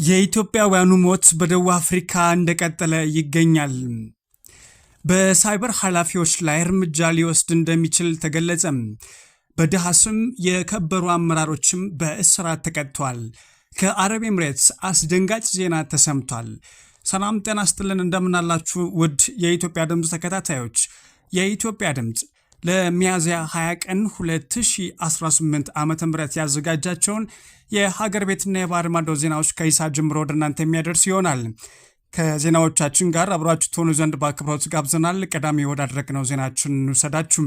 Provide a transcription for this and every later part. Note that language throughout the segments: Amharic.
የኢትዮጵያውያኑ ሞት በደቡብ አፍሪካ እንደቀጠለ ይገኛል። በሳይበር ኃላፊዎች ላይ እርምጃ ሊወስድ እንደሚችል ተገለጸ። በድሃ ስም የከበሩ አመራሮችም በእስራት ተቀጥተዋል። ከአረብ ኤምሬትስ አስደንጋጭ ዜና ተሰምቷል። ሰላም ጤና ይስጥልን፣ እንደምናላችሁ ውድ የኢትዮጵያ ድምፅ ተከታታዮች። የኢትዮጵያ ድምፅ ለሚያዝያ 20 ቀን 2018 ዓ.ም ያዘጋጃቸውን የሀገር ቤትና የባህር ማዶ ዜናዎች ከይሳ ጀምሮ ወደ እናንተ የሚያደርስ ይሆናል። ከዜናዎቻችን ጋር አብራችሁ ትሆኑ ዘንድ በአክብሮት ጋብዘናል። ቀዳሚ ወዳደረግነው ዜናችን እንውሰዳችሁ።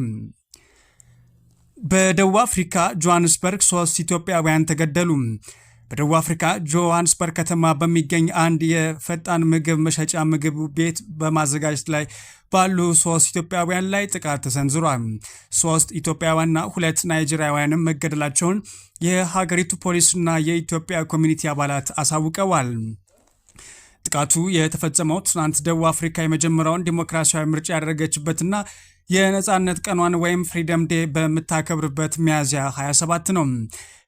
በደቡብ አፍሪካ ጆሃንስበርግ 3 ኢትዮጵያውያን ተገደሉ። በደቡብ አፍሪካ ጆሃንስበርግ ከተማ በሚገኝ አንድ የፈጣን ምግብ መሸጫ ምግብ ቤት በማዘጋጀት ላይ ባሉ 3 ኢትዮጵያውያን ላይ ጥቃት ተሰንዝሯል። 3 ኢትዮጵያውያንና 2 ናይጄሪያውያንም መገደላቸውን የሀገሪቱ ፖሊስና የኢትዮጵያ ኮሚኒቲ አባላት አሳውቀዋል። ጥቃቱ የተፈጸመው ትናንት ደቡብ አፍሪካ የመጀመሪያውን ዲሞክራሲያዊ ምርጫ ያደረገችበትና የነጻነት ቀኗን ወይም ፍሪደም ዴይ በምታከብርበት ሚያዝያ 27 ነው።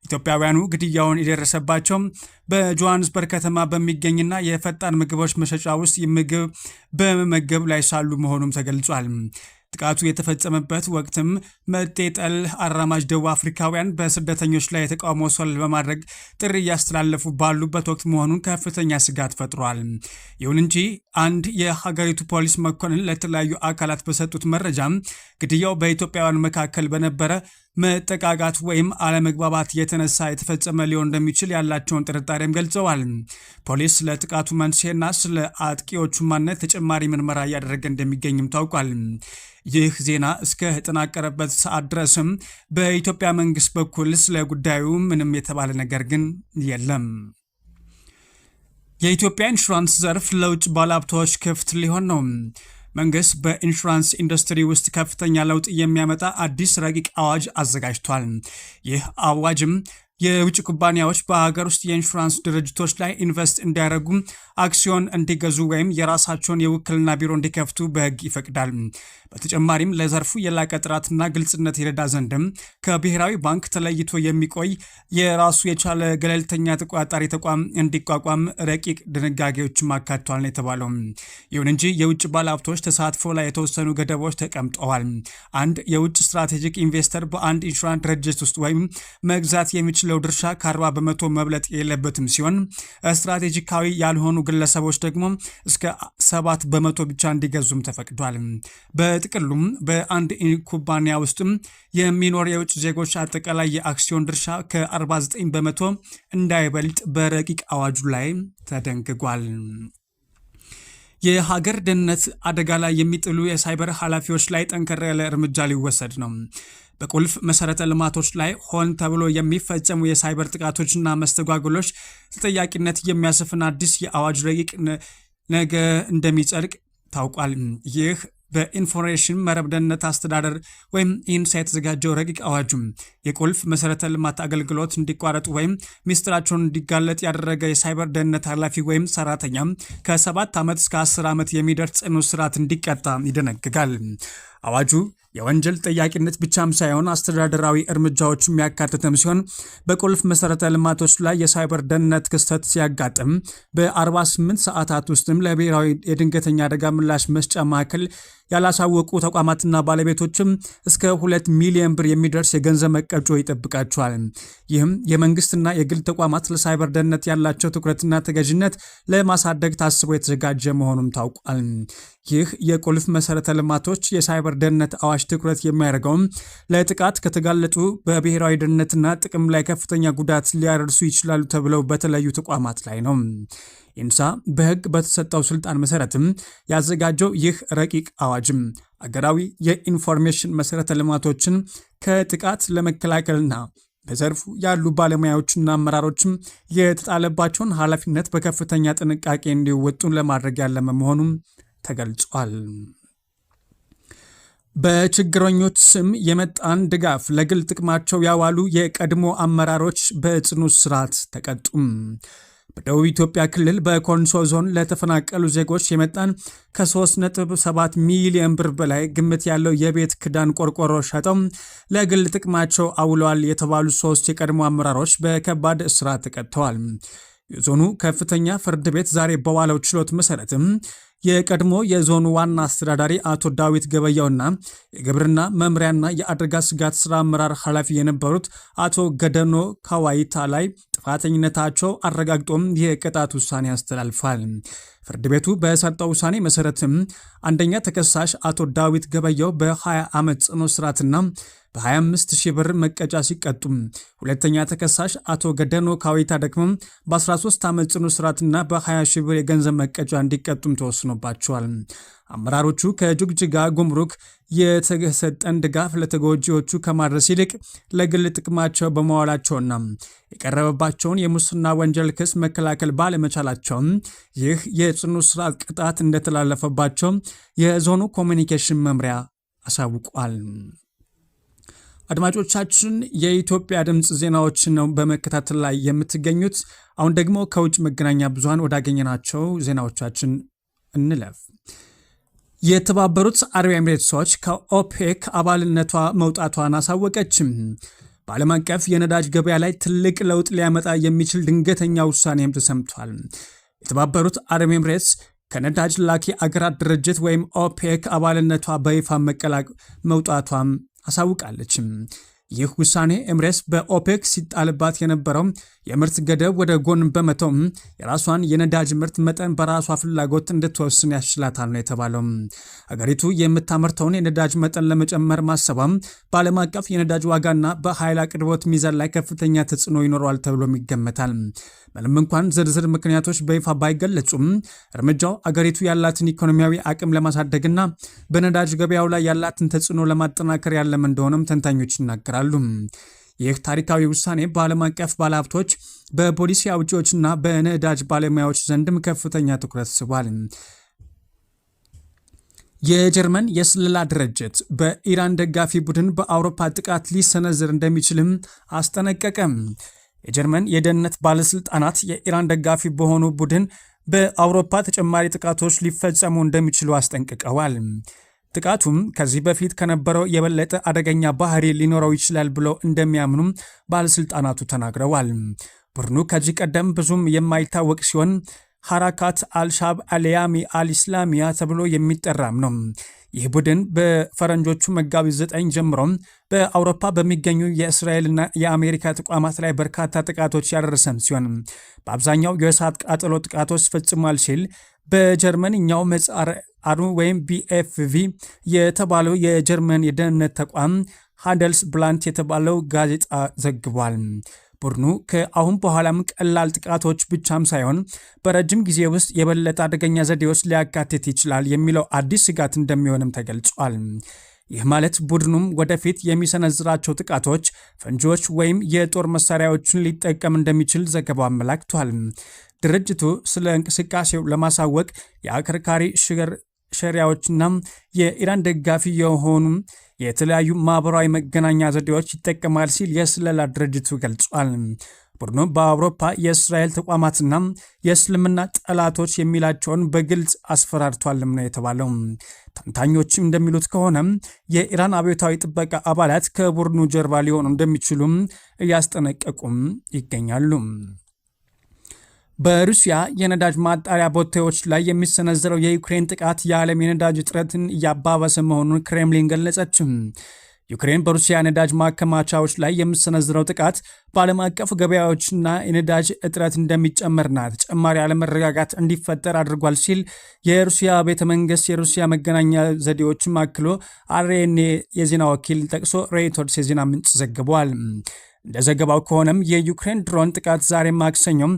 ኢትዮጵያውያኑ ግድያውን የደረሰባቸው በጆሃንስበርግ ከተማ በሚገኝና የፈጣን ምግቦች መሸጫ ውስጥ ምግብ በመመገብ ላይ ሳሉ መሆኑም ተገልጿል። ጥቃቱ የተፈጸመበት ወቅትም መጤጠል አራማጅ ደቡብ አፍሪካውያን በስደተኞች ላይ የተቃውሞ ሰልፍ በማድረግ ጥሪ እያስተላለፉ ባሉበት ወቅት መሆኑን ከፍተኛ ስጋት ፈጥሯል። ይሁን እንጂ አንድ የሀገሪቱ ፖሊስ መኮንን ለተለያዩ አካላት በሰጡት መረጃ ግድያው በኢትዮጵያውያን መካከል በነበረ መጠቃቃት ወይም አለመግባባት የተነሳ የተፈጸመ ሊሆን እንደሚችል ያላቸውን ጥርጣሬም ገልጸዋል። ፖሊስ ለጥቃቱ መንስኤና ስለ አጥቂዎቹ ማንነት ተጨማሪ ምርመራ እያደረገ እንደሚገኝም ታውቋል። ይህ ዜና እስከ ተጠናቀረበት ሰዓት ድረስም በኢትዮጵያ መንግስት በኩል ስለ ጉዳዩ ምንም የተባለ ነገር ግን የለም። የኢትዮጵያ ኢንሹራንስ ዘርፍ ለውጭ ባለሀብቶች ክፍት ሊሆን ነው። መንግስት በኢንሹራንስ ኢንዱስትሪ ውስጥ ከፍተኛ ለውጥ የሚያመጣ አዲስ ረቂቅ አዋጅ አዘጋጅቷል። ይህ አዋጅም የውጭ ኩባንያዎች በሀገር ውስጥ የኢንሹራንስ ድርጅቶች ላይ ኢንቨስት እንዲያደርጉ፣ አክሲዮን እንዲገዙ ወይም የራሳቸውን የውክልና ቢሮ እንዲከፍቱ በሕግ ይፈቅዳል። በተጨማሪም ለዘርፉ የላቀ ጥራትና ግልጽነት ይረዳ ዘንድም ከብሔራዊ ባንክ ተለይቶ የሚቆይ የራሱ የቻለ ገለልተኛ ተቆጣጣሪ ተቋም እንዲቋቋም ረቂቅ ድንጋጌዎችም አካቷል ነው የተባለው። ይሁን እንጂ የውጭ ባለሀብቶች ተሳትፎ ላይ የተወሰኑ ገደቦች ተቀምጠዋል። አንድ የውጭ ስትራቴጂክ ኢንቨስተር በአንድ ኢንሹራንስ ድርጅት ውስጥ ወይም መግዛት የሚችል ድርሻ ከ40 በመቶ መብለጥ የለበትም ሲሆን ስትራቴጂካዊ ያልሆኑ ግለሰቦች ደግሞ እስከ 7 በመቶ ብቻ እንዲገዙም ተፈቅዷል። በጥቅሉም በአንድ ኩባንያ ውስጥም የሚኖር የውጭ ዜጎች አጠቃላይ የአክሲዮን ድርሻ ከ49 በመቶ እንዳይበልጥ በረቂቅ አዋጁ ላይ ተደንግጓል። የሀገር ደህንነት አደጋ ላይ የሚጥሉ የሳይበር ኃላፊዎች ላይ ጠንከር ያለ እርምጃ ሊወሰድ ነው። በቁልፍ መሰረተ ልማቶች ላይ ሆን ተብሎ የሚፈጸሙ የሳይበር ጥቃቶችና መስተጓጎሎች ተጠያቂነት የሚያሰፍን አዲስ የአዋጅ ረቂቅ ነገ እንደሚጸድቅ ታውቋል። ይህ በኢንፎርሜሽን መረብ ደህንነት አስተዳደር ወይም ኢንሳ የተዘጋጀው ረቂቅ አዋጁም የቁልፍ መሰረተ ልማት አገልግሎት እንዲቋረጡ ወይም ሚስጥራቸውን እንዲጋለጥ ያደረገ የሳይበር ደህንነት ኃላፊ ወይም ሰራተኛ ከ7 ዓመት እስከ 10 ዓመት የሚደርስ ጽኑ እስራት እንዲቀጣ ይደነግጋል። አዋጁ የወንጀል ጠያቂነት ብቻም ሳይሆን አስተዳደራዊ እርምጃዎች የሚያካትትም ሲሆን በቁልፍ መሰረተ ልማቶች ላይ የሳይበር ደህንነት ክስተት ሲያጋጥም በ48 ሰዓታት ውስጥም ለብሔራዊ የድንገተኛ አደጋ ምላሽ መስጫ ማዕከል ያላሳወቁ ተቋማትና ባለቤቶችም እስከ 2 ሚሊዮን ብር የሚደርስ የገንዘብ መቀጮ ይጠብቃቸዋል። ይህም የመንግስትና የግል ተቋማት ለሳይበር ደህንነት ያላቸው ትኩረትና ተገዥነት ለማሳደግ ታስቦ የተዘጋጀ መሆኑም ታውቋል። ይህ የቁልፍ መሰረተ ልማቶች የሳይበር ደህንነት አዋጅ ትኩረት የሚያደርገውም ለጥቃት ከተጋለጡ በብሔራዊ ደህንነትና ጥቅም ላይ ከፍተኛ ጉዳት ሊያደርሱ ይችላሉ ተብለው በተለያዩ ተቋማት ላይ ነው። ኢንሳ በሕግ በተሰጠው ስልጣን መሰረትም ያዘጋጀው ይህ ረቂቅ አዋጅም አገራዊ የኢንፎርሜሽን መሰረተ ልማቶችን ከጥቃት ለመከላከልና በዘርፉ ያሉ ባለሙያዎችና አመራሮችም የተጣለባቸውን ኃላፊነት በከፍተኛ ጥንቃቄ እንዲወጡ ለማድረግ ያለመ መሆኑም ተገልጿል። በችግረኞች ስም የመጣን ድጋፍ ለግል ጥቅማቸው ያዋሉ የቀድሞ አመራሮች በጽኑ እስራት ተቀጡም። በደቡብ ኢትዮጵያ ክልል በኮንሶ ዞን ለተፈናቀሉ ዜጎች የመጣን ከ3.7 ሚሊዮን ብር በላይ ግምት ያለው የቤት ክዳን ቆርቆሮ ሸጠው ለግል ጥቅማቸው አውለዋል የተባሉ 3 የቀድሞ አመራሮች በከባድ እስራት ተቀጥተዋል። የዞኑ ከፍተኛ ፍርድ ቤት ዛሬ በዋለው ችሎት መሰረትም የቀድሞ የዞኑ ዋና አስተዳዳሪ አቶ ዳዊት ገበያውና የግብርና መምሪያና የአደጋ ስጋት ስራ አመራር ኃላፊ የነበሩት አቶ ገደኖ ካዋይታ ላይ ጥፋተኝነታቸው አረጋግጦም የቅጣት ውሳኔ አስተላልፏል። ፍርድ ቤቱ በሰጠው ውሳኔ መሰረትም አንደኛ ተከሳሽ አቶ ዳዊት ገበያው በ20 ዓመት ጽኑ እስራትና በ25,000 ብር መቀጫ ሲቀጡም፣ ሁለተኛ ተከሳሽ አቶ ገደኖ ካዊታ ደግሞ በ13 ዓመት ጽኑ እስራትና በ20,000 ብር የገንዘብ መቀጫ እንዲቀጡም ተወስኖባቸዋል። አመራሮቹ ከጅግጅጋ ጉምሩክ የተሰጠን ድጋፍ ለተጎጂዎቹ ከማድረስ ይልቅ ለግል ጥቅማቸው በመዋላቸውና የቀረበባቸውን የሙስና ወንጀል ክስ መከላከል ባለመቻላቸው ይህ የጽኑ እስራት ቅጣት እንደተላለፈባቸው የዞኑ ኮሚኒኬሽን መምሪያ አሳውቋል። አድማጮቻችን የኢትዮጵያ ድምፅ ዜናዎችን ነው በመከታተል ላይ የምትገኙት። አሁን ደግሞ ከውጭ መገናኛ ብዙሃን ወዳገኘናቸው ዜናዎቻችን እንለፍ። የተባበሩት አረብ ኤሚሬቶች ከኦፔክ አባልነቷ መውጣቷን አሳወቀችም። በዓለም አቀፍ የነዳጅ ገበያ ላይ ትልቅ ለውጥ ሊያመጣ የሚችል ድንገተኛ ውሳኔም ተሰምቷል። የተባበሩት አረብ ኤሚሬትስ ከነዳጅ ላኪ አገራት ድርጅት ወይም ኦፔክ አባልነቷ በይፋ መውጣቷም አሳውቃለች። ይህ ውሳኔ ኤምሬትስ በኦፔክ ሲጣልባት የነበረው የምርት ገደብ ወደ ጎን በመተው የራሷን የነዳጅ ምርት መጠን በራሷ ፍላጎት እንድትወስን ያስችላታል ነው የተባለው። አገሪቱ የምታመርተውን የነዳጅ መጠን ለመጨመር ማሰቧም በዓለም አቀፍ የነዳጅ ዋጋና በኃይል አቅርቦት ሚዛን ላይ ከፍተኛ ተጽዕኖ ይኖረዋል ተብሎም ይገመታል። ምንም እንኳን ዝርዝር ምክንያቶች በይፋ ባይገለጹም እርምጃው አገሪቱ ያላትን ኢኮኖሚያዊ አቅም ለማሳደግና በነዳጅ ገበያው ላይ ያላትን ተጽዕኖ ለማጠናከር ያለም እንደሆነም ተንታኞች ይናገራሉ። ይህ ታሪካዊ ውሳኔ በዓለም አቀፍ ባለሀብቶች፣ በፖሊሲ አውጪዎችና በነዳጅ ባለሙያዎች ዘንድም ከፍተኛ ትኩረት ስቧል። የጀርመን የስለላ ድርጅት በኢራን ደጋፊ ቡድን በአውሮፓ ጥቃት ሊሰነዝር እንደሚችልም አስጠነቀቀም። የጀርመን የደህንነት ባለስልጣናት የኢራን ደጋፊ በሆኑ ቡድን በአውሮፓ ተጨማሪ ጥቃቶች ሊፈጸሙ እንደሚችሉ አስጠንቅቀዋል። ጥቃቱም ከዚህ በፊት ከነበረው የበለጠ አደገኛ ባህሪ ሊኖረው ይችላል ብለው እንደሚያምኑም ባለስልጣናቱ ተናግረዋል። ቡድኑ ከዚህ ቀደም ብዙም የማይታወቅ ሲሆን ሐራካት አልሻብ አልያሚ አልኢስላሚያ ተብሎ የሚጠራም ነው። ይህ ቡድን በፈረንጆቹ መጋቢት 9 ጀምሮ በአውሮፓ በሚገኙ የእስራኤልና የአሜሪካ ተቋማት ላይ በርካታ ጥቃቶች ያደረሰም ሲሆን በአብዛኛው የእሳት ቃጠሎ ጥቃቶች ፈጽሟል ሲል በጀርመንኛው ምህጻሩ ወይም BFV የተባለው የጀርመን የደህንነት ተቋም ሃንደልስ ብላንት የተባለው ጋዜጣ ዘግቧል። ቡድኑ ከአሁን በኋላም ቀላል ጥቃቶች ብቻም ሳይሆን በረጅም ጊዜ ውስጥ የበለጠ አደገኛ ዘዴዎች ሊያካትት ይችላል የሚለው አዲስ ስጋት እንደሚሆንም ተገልጿል። ይህ ማለት ቡድኑም ወደፊት የሚሰነዝራቸው ጥቃቶች ፈንጂዎች ወይም የጦር መሳሪያዎችን ሊጠቀም እንደሚችል ዘገባው አመላክቷል። ድርጅቱ ስለ እንቅስቃሴው ለማሳወቅ የአከርካሪ ሸሪያዎችና የኢራን ደጋፊ የሆኑ የተለያዩ ማህበራዊ መገናኛ ዘዴዎች ይጠቀማል ሲል የስለላ ድርጅቱ ገልጿል። ቡድኑ በአውሮፓ የእስራኤል ተቋማትና የእስልምና ጠላቶች የሚላቸውን በግልጽ አስፈራርቷልም ነው የተባለው። ተንታኞችም እንደሚሉት ከሆነ የኢራን አብዮታዊ ጥበቃ አባላት ከቡድኑ ጀርባ ሊሆኑ እንደሚችሉም እያስጠነቀቁም ይገኛሉ። በሩሲያ የነዳጅ ማጣሪያ ቦታዎች ላይ የሚሰነዘረው የዩክሬን ጥቃት የዓለም የነዳጅ እጥረትን እያባባሰ መሆኑን ክሬምሊን ገለጸች። ዩክሬን በሩሲያ ነዳጅ ማከማቻዎች ላይ የሚሰነዝረው ጥቃት በዓለም አቀፍ ገበያዎችና የነዳጅ እጥረት እንደሚጨመርና ተጨማሪ አለመረጋጋት እንዲፈጠር አድርጓል ሲል የሩሲያ ቤተ መንግስት የሩሲያ መገናኛ ዘዴዎችን አክሎ RNA የዜና ወኪል ጠቅሶ ሮይተርስ የዜና ምንጭ ዘግቧል። እንደ ዘገባው ከሆነም የዩክሬን ድሮን ጥቃት ዛሬ ማክሰኞም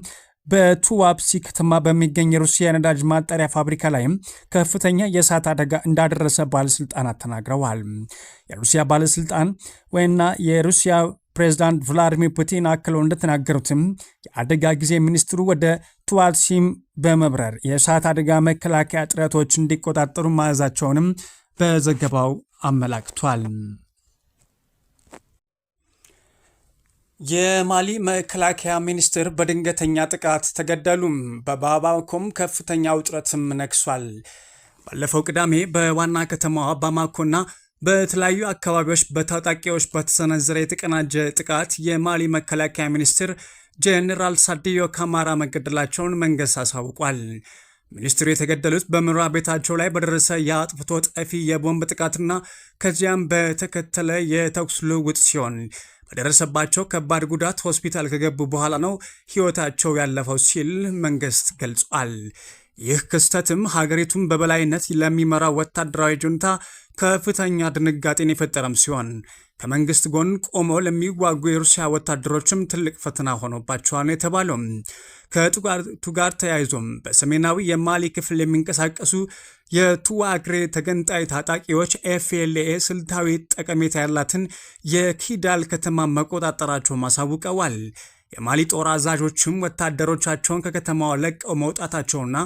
በቱዋፕሲ ከተማ በሚገኝ የሩሲያ ነዳጅ ማጣሪያ ፋብሪካ ላይም ከፍተኛ የእሳት አደጋ እንዳደረሰ ባለስልጣናት ተናግረዋል። የሩሲያ ባለስልጣን ወይና የሩሲያ ፕሬዝዳንት ቭላዲሚር ፑቲን አክለው እንደተናገሩትም የአደጋ ጊዜ ሚኒስትሩ ወደ ቱዋፕሲም በመብረር የእሳት አደጋ መከላከያ ጥረቶች እንዲቆጣጠሩ ማዘዛቸውንም በዘገባው አመላክቷል። የማሊ መከላከያ ሚኒስትር በድንገተኛ ጥቃት ተገደሉ። በባማኮም ከፍተኛ ውጥረትም ነግሷል። ባለፈው ቅዳሜ በዋና ከተማዋ ባማኮና በተለያዩ አካባቢዎች በታጣቂዎች በተሰነዘረ የተቀናጀ ጥቃት የማሊ መከላከያ ሚኒስትር ጄኔራል ሳዲዮ ካማራ መገደላቸውን መንግስት አሳውቋል። ሚኒስትሩ የተገደሉት በመኖሪያ ቤታቸው ላይ በደረሰ የአጥፍቶ ጠፊ የቦምብ ጥቃትና ከዚያም በተከተለ የተኩስ ልውውጥ ሲሆን በደረሰባቸው ከባድ ጉዳት ሆስፒታል ከገቡ በኋላ ነው ሕይወታቸው ያለፈው ሲል መንግስት ገልጿል። ይህ ክስተትም ሀገሪቱን በበላይነት ለሚመራው ወታደራዊ ጁንታ ከፍተኛ ድንጋጤን የፈጠረም ሲሆን ከመንግስት ጎን ቆመው ለሚዋጉ የሩሲያ ወታደሮችም ትልቅ ፈተና ሆኖባቸዋል የተባለው። ከጥቃቱ ጋር ተያይዞም በሰሜናዊ የማሊ ክፍል የሚንቀሳቀሱ የቱዋግሬ ተገንጣይ ታጣቂዎች ኤፍኤልኤ ስልታዊ ጠቀሜታ ያላትን የኪዳል ከተማ መቆጣጠራቸውን አሳውቀዋል። የማሊ ጦር አዛዦችም ወታደሮቻቸውን ከከተማዋ ለቀው መውጣታቸውና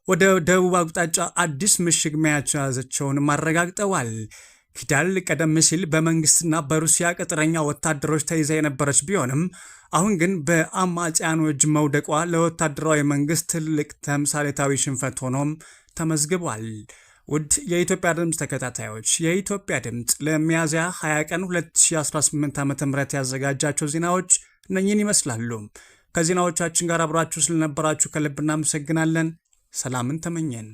ወደ ደቡብ አቅጣጫ አዲስ ምሽግ መያዛቸውን አረጋግጠዋል። ኪዳል ቀደም ሲል በመንግስትና በሩሲያ ቅጥረኛ ወታደሮች ተይዛ የነበረች ቢሆንም አሁን ግን በአማጽያኑ እጅ መውደቋ ለወታደራዊ መንግስት ትልቅ ተምሳሌታዊ ሽንፈት ሆኖም ተመዝግቧል። ውድ የኢትዮጵያ ድምፅ ተከታታዮች የኢትዮጵያ ድምፅ ለሚያዝያ 20 ቀን 2018 ዓ.ም ያዘጋጃቸው ዜናዎች እነኚህን ይመስላሉ። ከዜናዎቻችን ጋር አብራችሁ ስለነበራችሁ ከልብ እናመሰግናለን። ሰላምን ተመኘን።